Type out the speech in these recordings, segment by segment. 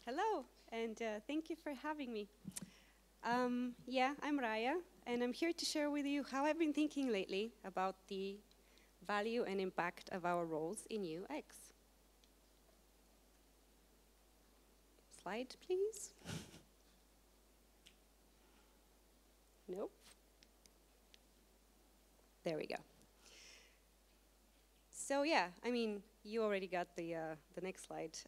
Hello, and thank you for having me. Yeah, I'm Raya, and I'm here to share with you how I've been thinking lately about the value and impact of our roles in UX. Slide, please. Nope. There we go. So yeah, I mean, you already got the next slide,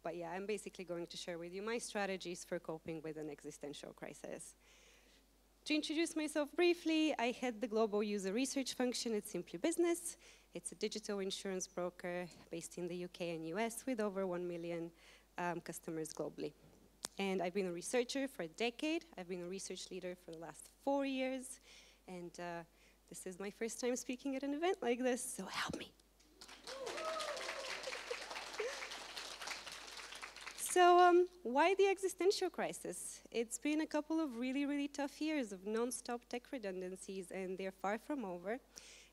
but yeah, I'm basically going to share with you my strategies for coping with an existential crisis. To introduce myself briefly, I head the global user research function at Simply Business. It's a digital insurance broker based in the UK and US with over 1 million customers globally. And I've been a researcher for a decade. I've been a research leader for the last 4 years. And this is my first time speaking at an event like this, so help me. So why the existential crisis? It's been a couple of really tough years of non-stop tech redundancies, and they're far from over.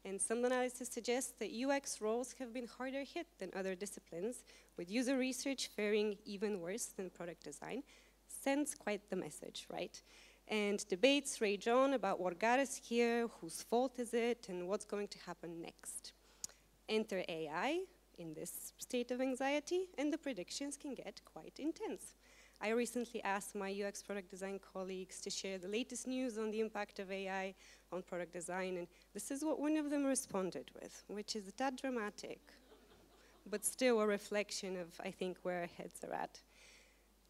And some analysis suggests that UX roles have been harder hit than other disciplines, with user research faring even worse than product design. Sends quite the message, right? And debates rage on about what got us here, whose fault is it, and what's going to happen next. Enter AI in this state of anxiety, and the predictions can get quite intense. I recently asked my UX product design colleagues to share the latest news on the impact of AI on product design, and this is what one of them responded with, which is a tad dramatic, but still a reflection of, I think, where our heads are at.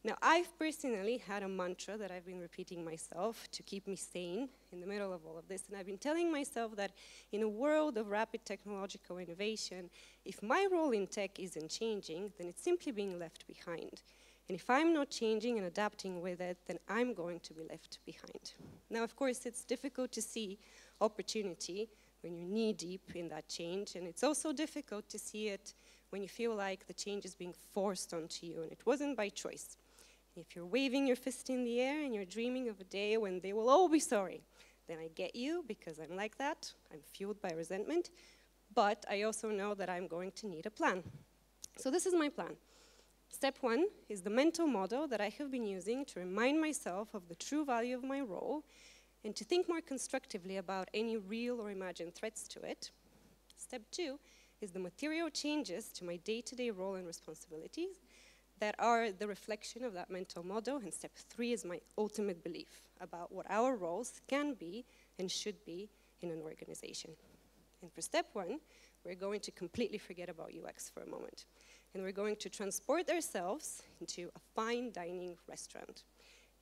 Now, I've personally had a mantra that I've been repeating myself to keep me sane in the middle of all of this, and I've been telling myself that in a world of rapid technological innovation, if my role in tech isn't changing, then it's simply being left behind. And if I'm not changing and adapting with it, then I'm going to be left behind. Now, of course, it's difficult to see opportunity when you're knee-deep in that change, and it's also difficult to see it when you feel like the change is being forced onto you, and it wasn't by choice. If you're waving your fist in the air and you're dreaming of a day when they will all be sorry, then I get you, because I'm like that. I'm fueled by resentment, but I also know that I'm going to need a plan. So this is my plan. Step 1 is the mental model that I have been using to remind myself of the true value of my role and to think more constructively about any real or imagined threats to it. Step 2 is the material changes to my day-to-day role and responsibilities that are the reflection of that mental model. And step 3 is my ultimate belief about what our roles can be and should be in an organization. And for step 1, we're going to completely forget about UX for a moment. And we're going to transport ourselves into a fine dining restaurant.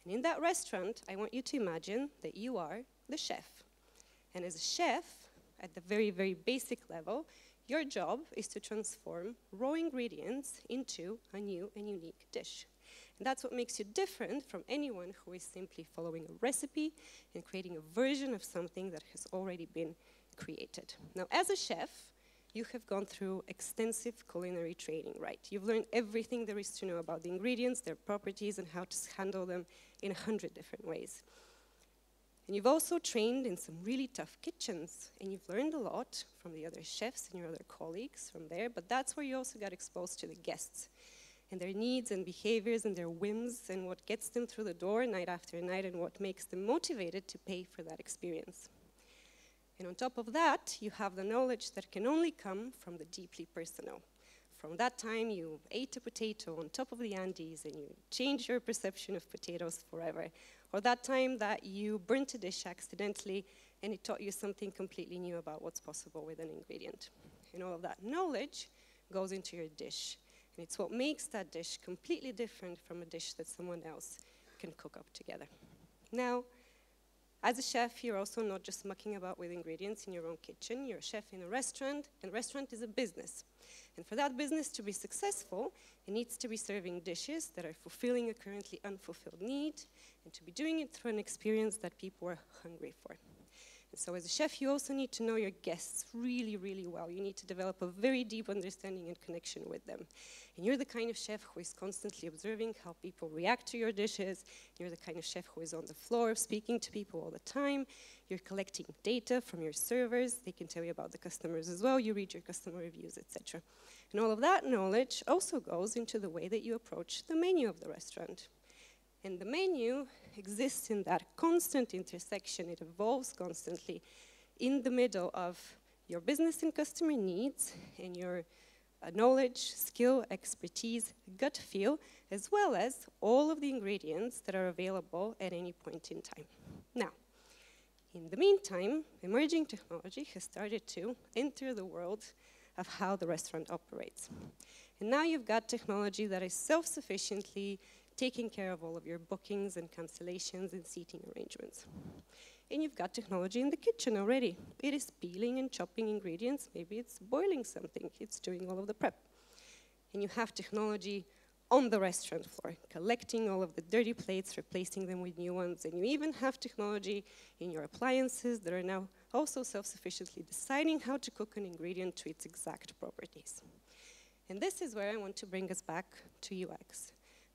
And in that restaurant, I want you to imagine that you are the chef. And as a chef, at the very basic level, your job is to transform raw ingredients into a new and unique dish. And that's what makes you different from anyone who is simply following a recipe and creating a version of something that has already been created. Now, as a chef, you have gone through extensive culinary training, right? You've learned everything there is to know about the ingredients, their properties, and how to handle them in 100 different ways. And you've also trained in some really tough kitchens, and you've learned a lot from the other chefs and your other colleagues from there, but that's where you also got exposed to the guests and their needs and behaviors and their whims and what gets them through the door night after night and what makes them motivated to pay for that experience. And on top of that, you have the knowledge that can only come from the deeply personal. From that time you ate a potato on top of the Andes and you changed your perception of potatoes forever. Or that time that you burnt a dish accidentally and it taught you something completely new about what's possible with an ingredient. And all of that knowledge goes into your dish. And it's what makes that dish completely different from a dish that someone else can cook up together. Now, as a chef, you're also not just mucking about with ingredients in your own kitchen. You're a chef in a restaurant, and a restaurant is a business. And for that business to be successful, it needs to be serving dishes that are fulfilling a currently unfulfilled need, and to be doing it through an experience that people are hungry for. So as a chef, you also need to know your guests really, really well. You need to develop a very deep understanding and connection with them. And you're the kind of chef who is constantly observing how people react to your dishes. You're the kind of chef who is on the floor speaking to people all the time. You're collecting data from your servers. They can tell you about the customers as well. You read your customer reviews, etc. And all of that knowledge also goes into the way that you approach the menu of the restaurant. And the menu exists in that constant intersection. It evolves constantly in the middle of your business and customer needs and your knowledge, skill, expertise, gut feel, as well as all of the ingredients that are available at any point in time. Now, in the meantime, emerging technology has started to enter the world of how the restaurant operates. And now you've got technology that is self-sufficiently taking care of all of your bookings and cancellations and seating arrangements. And you've got technology in the kitchen already. It is peeling and chopping ingredients. Maybe it's boiling something. It's doing all of the prep. And you have technology on the restaurant floor, collecting all of the dirty plates, replacing them with new ones. And you even have technology in your appliances that are now also self-sufficiently deciding how to cook an ingredient to its exact properties. And this is where I want to bring us back to UX.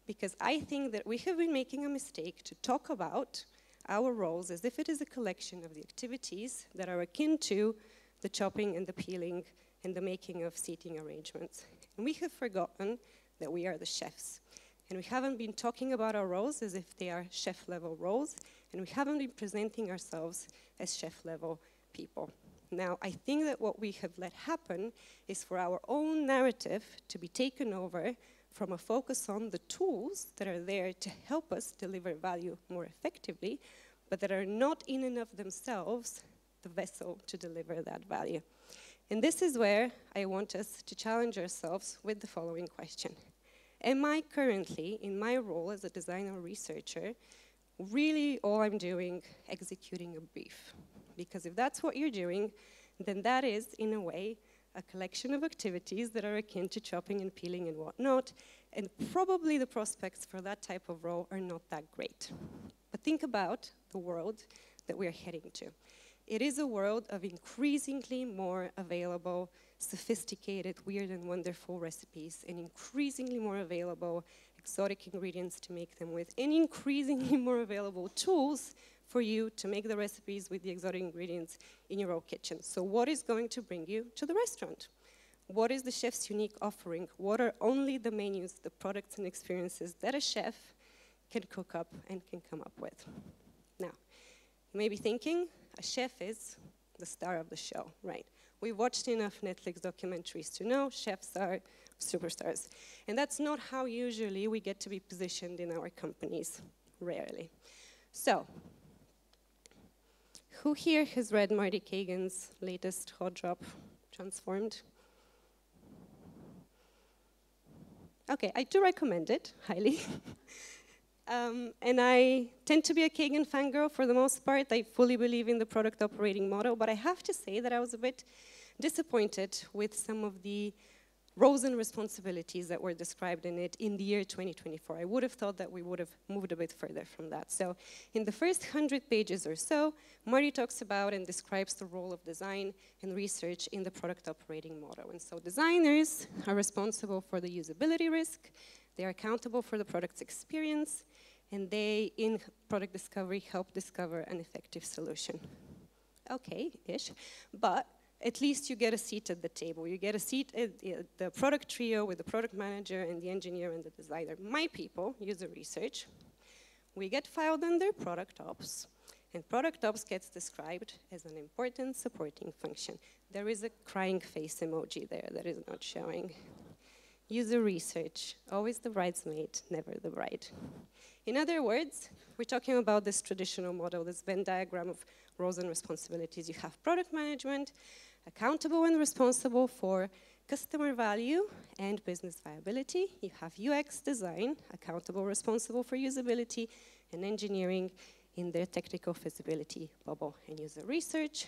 Because I think that we have been making a mistake to talk about our roles as if it is a collection of the activities that are akin to the chopping and the peeling and the making of seating arrangements. And we have forgotten that we are the chefs. And we haven't been talking about our roles as if they are chef-level roles, and we haven't been presenting ourselves as chef-level people. Now, I think that what we have let happen is for our own narrative to be taken over from a focus on the tools that are there to help us deliver value more effectively, but that are not in and of themselves the vessel to deliver that value. And this is where I want us to challenge ourselves with the following question. Am I currently, in my role as a designer or researcher, really all I'm doing executing a brief? Because if that's what you're doing, then that is, in a way, a collection of activities that are akin to chopping and peeling and whatnot, and probably the prospects for that type of role are not that great. But think about the world that we're heading to. It is a world of increasingly more available, sophisticated, weird and wonderful recipes, and increasingly more available exotic ingredients to make them with, and increasingly more available tools for you to make the recipes with the exotic ingredients in your own kitchen. So what is going to bring you to the restaurant? What is the chef's unique offering? What are only the menus, the products and experiences that a chef can cook up and can come up with? Now, you may be thinking, a chef is the star of the show, right? We've watched enough Netflix documentaries to know chefs are superstars. And that's not how usually we get to be positioned in our companies, rarely. So, who here has read Marty Kagan's latest Hot Drop, Transformed? Okay, I do recommend it, highly. And I tend to be a Kagan fangirl for the most part. I fully believe in the product operating model, but I have to say that I was a bit disappointed with some of the roles and responsibilities that were described in it in the year 2024. I would have thought that we would have moved a bit further from that. So in the first 100 pages or so, Marty talks about and describes the role of design and research in the product operating model. And so designers are responsible for the usability risk, they are accountable for the product's experience, and they, in product discovery, help discover an effective solution. Okay-ish, but at least you get a seat at the table. You get a seat at the product trio with the product manager and the engineer and the designer. My people, user research, we get filed under product ops, and product ops gets described as an important supporting function. There is a crying face emoji there that is not showing. User research, always the bridesmaid, never the bride. In other words, we're talking about this traditional model, this Venn diagram of roles and responsibilities. You have product management, accountable and responsible for customer value and business viability. You have UX design, accountable, responsible for usability, and engineering in their technical feasibility bubble. And user research,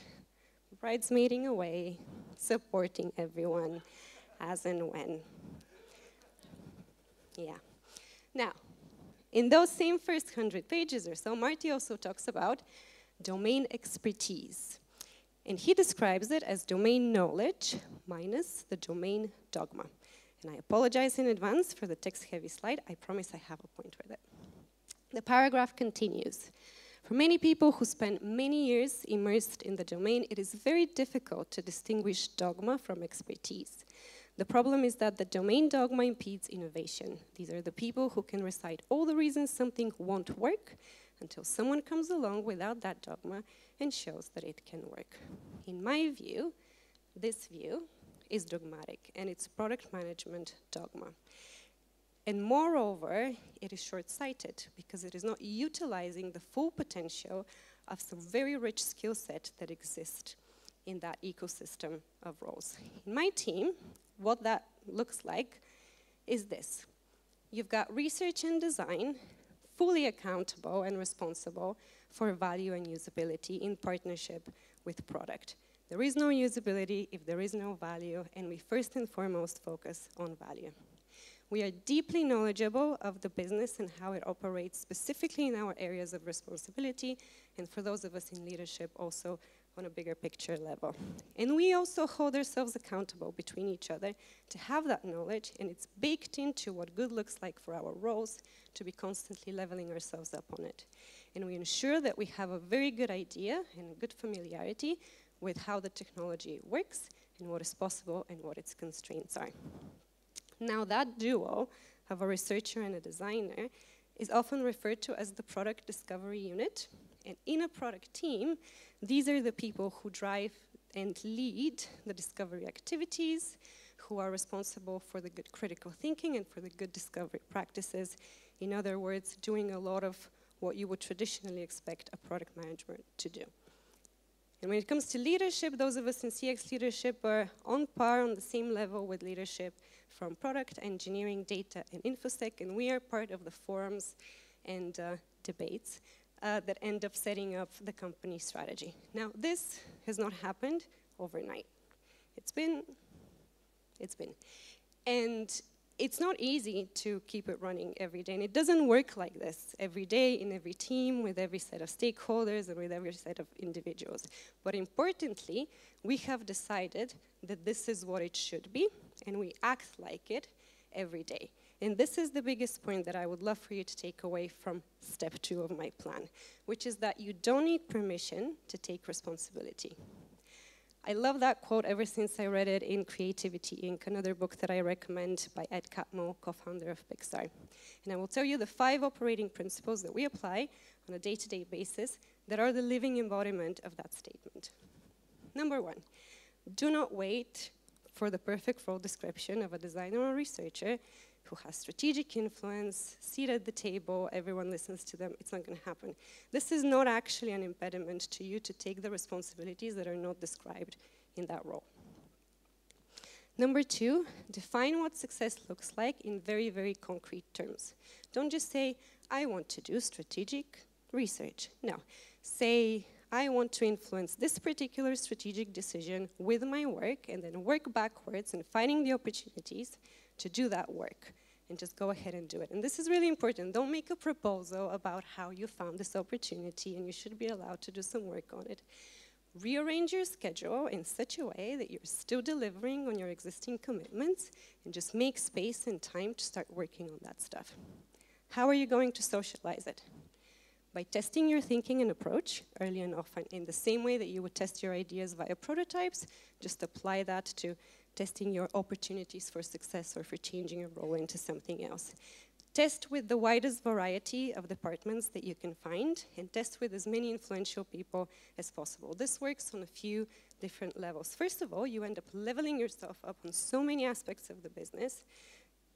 bridesmaiding away, supporting everyone as and when. Yeah. Now, in those same first 100 pages or so, Marty also talks about domain expertise. And he describes it as domain knowledge minus the domain dogma. And I apologize in advance for the text-heavy slide. I promise I have a point with it. The paragraph continues. For many people who spend many years immersed in the domain, it is very difficult to distinguish dogma from expertise. The problem is that the domain dogma impedes innovation. These are the people who can recite all the reasons something won't work until someone comes along without that dogma and shows that it can work. In my view, this view is dogmatic, and it's product management dogma. And moreover, it is short-sighted because it is not utilizing the full potential of some very rich skill set that exists in that ecosystem of roles. In my team, what that looks like is this. You've got research and design, fully accountable and responsible for value and usability in partnership with product. There is no usability if there is no value, and we first and foremost focus on value. We are deeply knowledgeable of the business and how it operates, specifically in our areas of responsibility, and for those of us in leadership, also on a bigger picture level. And we also hold ourselves accountable between each other to have that knowledge, and it's baked into what good looks like for our roles, to be constantly leveling ourselves up on it. And we ensure that we have a very good idea and a good familiarity with how the technology works and what is possible and what its constraints are. Now, that duo of a researcher and a designer is often referred to as the product discovery unit. And in a product team, these are the people who drive and lead the discovery activities, who are responsible for the good critical thinking and for the good discovery practices. In other words, doing a lot of what you would traditionally expect a product manager to do. And when it comes to leadership, those of us in CX leadership are on par, on the same level with leadership from product, engineering, data, and infosec, and we are part of the forums and debates that end up setting up the company strategy. Now, this has not happened overnight. It's been. And it's not easy to keep it running every day, and it doesn't work like this every day in every team with every set of stakeholders and with every set of individuals. But importantly, we have decided that this is what it should be, and we act like it every day. And this is the biggest point that I would love for you to take away from step 2 of my plan, which is that you don't need permission to take responsibility. I love that quote ever since I read it in Creativity Inc., another book that I recommend by Ed Catmull, co-founder of Pixar. And I will tell you the 5 operating principles that we apply on a day-to-day basis that are the living embodiment of that statement. Number 1, do not wait for the perfect role description of a designer or researcher who has strategic influence, seat at the table, everyone listens to them. It's not going to happen. This is not actually an impediment to you to take the responsibilities that are not described in that role. Number 2, define what success looks like in very, very concrete terms. Don't just say, I want to do strategic research. No, say, I want to influence this particular strategic decision with my work, and then work backwards in finding the opportunities to do that work, and just go ahead and do it. And this is really important. Don't make a proposal about how you found this opportunity, and you should be allowed to do some work on it. Rearrange your schedule in such a way that you're still delivering on your existing commitments, and just make space and time to start working on that stuff. How are you going to socialize it? By testing your thinking and approach early and often, in the same way that you would test your ideas via prototypes. Just apply that to testing your opportunities for success or for changing your role into something else. Test with the widest variety of departments that you can find, and test with as many influential people as possible. This works on a few different levels. First of all, you end up leveling yourself up on so many aspects of the business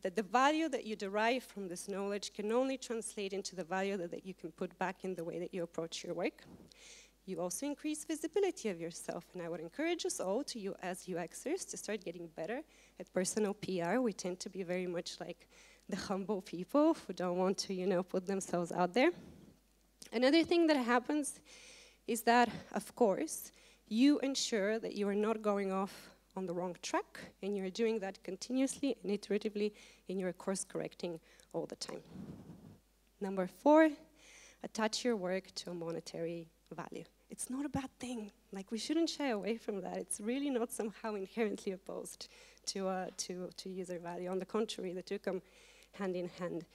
that the value that you derive from this knowledge can only translate into the value that you can put back in the way that you approach your work. You also increase visibility of yourself, and I would encourage us all, to you as UXers, to start getting better at personal PR. We tend to be very much like the humble people who don't want to, put themselves out there. Another thing that happens is that, of course, you ensure that you are not going off on the wrong track, and you're doing that continuously and iteratively in your course correcting all the time. Number 4, attach your work to a monetary value. It's not a bad thing. Like, we shouldn't shy away from that. It's really not somehow inherently opposed to user value. On the contrary, the two come hand in hand.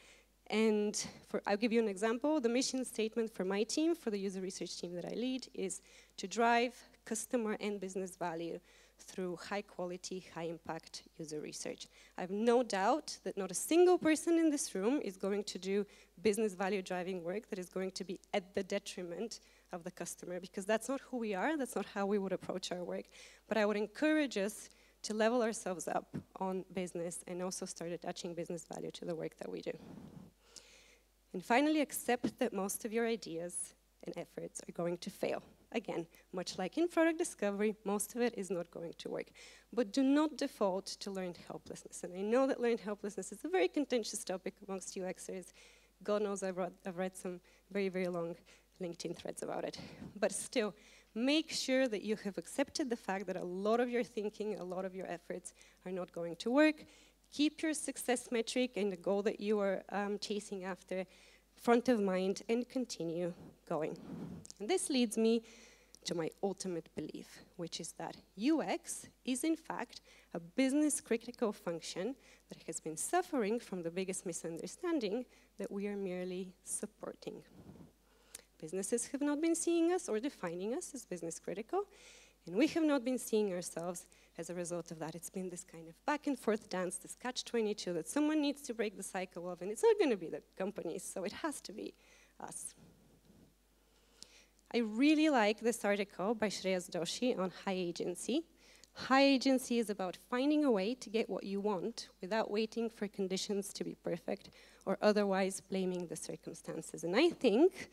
And I'll give you an example. The mission statement for my team, for the user research team that I lead, is to drive customer and business value through high quality, high impact user research. I have no doubt that not a single person in this room is going to do business value driving work that is going to be at the detriment of the customer, because that's not who we are, that's not how we would approach our work. But I would encourage us to level ourselves up on business and also start attaching business value to the work that we do. And finally, accept that most of your ideas and efforts are going to fail. Again, much like in product discovery, most of it is not going to work. But do not default to learned helplessness. And I know that learned helplessness is a very contentious topic amongst UXers. God knows I've read some very, very long LinkedIn threads about it. But still, make sure that you have accepted the fact that a lot of your thinking, a lot of your efforts are not going to work. Keep your success metric and the goal that you are chasing after front of mind and continue going. And this leads me to my ultimate belief, which is that UX is in fact a business critical function that has been suffering from the biggest misunderstanding that we are merely supporting. Businesses have not been seeing us or defining us as business critical, and we have not been seeing ourselves as a result of that. It's been this kind of back and forth dance, this catch-22 that someone needs to break the cycle of, and it's not going to be the companies, so it has to be us. I really like this article by Shreya Doshi on high agency. High agency is about finding a way to get what you want without waiting for conditions to be perfect or otherwise blaming the circumstances. And I think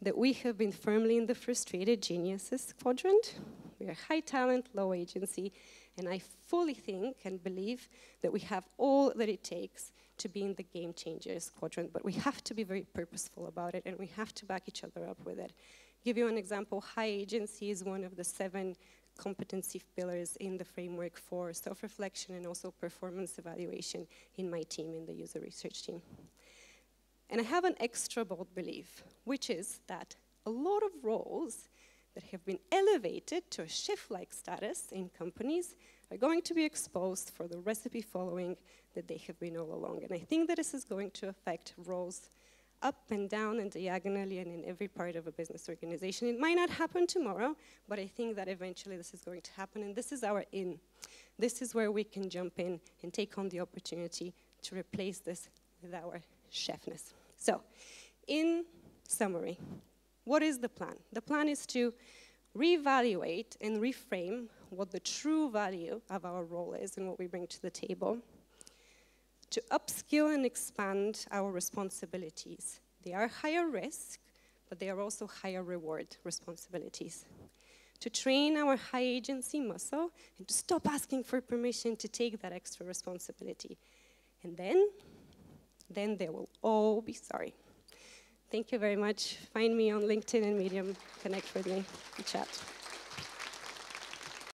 that we have been firmly in the frustrated geniuses quadrant. We are high talent, low agency, and I fully think and believe that we have all that it takes to be in the game changers quadrant, but we have to be very purposeful about it and we have to back each other up with it. Give you an example, high agency is one of the 7 competency pillars in the framework for self-reflection and also performance evaluation in my team, in the user research team. And I have an extra bold belief, which is that a lot of roles that have been elevated to a chef-like status in companies are going to be exposed for the recipe following that they have been all along. And I think that this is going to affect roles up and down and diagonally and in every part of a business organization. It might not happen tomorrow, but I think that eventually this is going to happen, and this is our in. This is where we can jump in and take on the opportunity to replace this with our chefness. So, in summary, what is the plan? The plan is to reevaluate and reframe what the true value of our role is and what we bring to the table, to upskill and expand our responsibilities. They are higher risk, but they are also higher reward responsibilities. To train our high agency muscle and to stop asking for permission to take that extra responsibility. And then they will all be sorry. Thank you very much. Find me on LinkedIn and Medium. Connect with me and chat.